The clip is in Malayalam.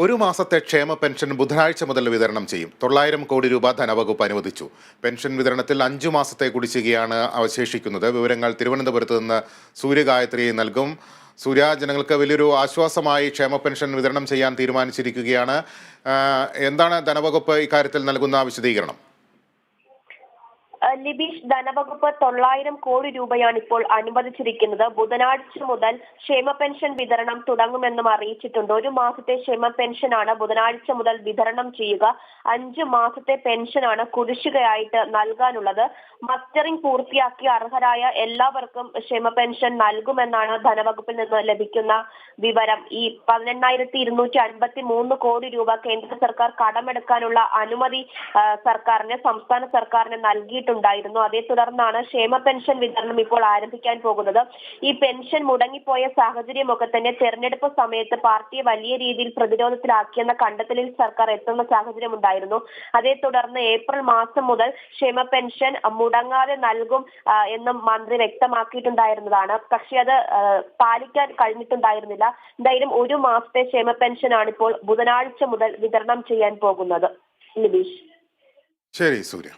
ഒരു മാസത്തെ ക്ഷേമ പെൻഷൻ ബുധനാഴ്ച മുതൽ വിതരണം ചെയ്യും. 900 കോടി രൂപ ധനവകുപ്പ് അനുവദിച്ചു. പെൻഷൻ വിതരണത്തിൽ 5 മാസത്തെ കുടിശ്ശികയാണ് അവശേഷിക്കുന്നത്. വിവരങ്ങൾ തിരുവനന്തപുരത്ത് നിന്ന് സൂര്യഗായത്രി നൽകും. സൂര്യ, ജനങ്ങൾക്ക് വലിയൊരു ആശ്വാസമായി ക്ഷേമ പെൻഷൻ വിതരണം ചെയ്യാൻ തീരുമാനിച്ചിരിക്കുകയാണ്. എന്താണ് ധനവകുപ്പ് ഇക്കാര്യത്തിൽ നൽകുന്ന വിശദീകരണം? ലിബീഷ്, ധനവകുപ്പ് 900 കോടി രൂപയാണ് ഇപ്പോൾ അനുവദിച്ചിരിക്കുന്നത്. ബുധനാഴ്ച മുതൽ ക്ഷേമ പെൻഷൻ വിതരണം തുടങ്ങുമെന്നും അറിയിച്ചിട്ടുണ്ട്. ഒരു മാസത്തെ ക്ഷേമ പെൻഷനാണ് ബുധനാഴ്ച മുതൽ വിതരണം ചെയ്യുക. 5 മാസത്തെ പെൻഷനാണ് കുടിശ്ശികയായിട്ട് നൽകാനുള്ളത്. മസ്റ്ററിംഗ് പൂർത്തിയാക്കി അർഹരായ എല്ലാവർക്കും ക്ഷേമ പെൻഷൻ നൽകുമെന്നാണ് ധനവകുപ്പിൽ നിന്ന് ലഭിക്കുന്ന വിവരം. ഈ 18,253 കോടി രൂപ കേന്ദ്ര സർക്കാർ കടമെടുക്കാനുള്ള അനുമതി സംസ്ഥാന സർക്കാരിന് നൽകിയിട്ടുണ്ട്. അതേ തുടർന്നാണ് ക്ഷേമ പെൻഷൻ വിതരണം ഇപ്പോൾ ആരംഭിക്കാൻ പോകുന്നത്. ഈ പെൻഷൻ മുടങ്ങിപ്പോയ സാഹചര്യമൊക്കെ തന്നെ തെരഞ്ഞെടുപ്പ് സമയത്ത് പാർട്ടിയെ വലിയ രീതിയിൽ പ്രതിരോധത്തിലാക്കിയെന്ന കണ്ടെത്തലിൽ സർക്കാർ എത്തുന്ന സാഹചര്യം ഉണ്ടായിരുന്നു. അതേ തുടർന്ന് ഏപ്രിൽ മാസം മുതൽ ക്ഷേമ പെൻഷൻ മുടങ്ങാതെ നൽകും എന്നും മന്ത്രി വ്യക്തമാക്കിയിട്ടുണ്ടായിരുന്നതാണ്. പക്ഷേ അത് പാലിക്കാൻ കഴിഞ്ഞിട്ടുണ്ടായിരുന്നില്ല. എന്തായാലും ഒരു മാസത്തെ ക്ഷേമ പെൻഷനാണ് ഇപ്പോൾ ബുധനാഴ്ച മുതൽ വിതരണം ചെയ്യാൻ പോകുന്നത്. ലിബീഷ്. ശരി സൂര്യ.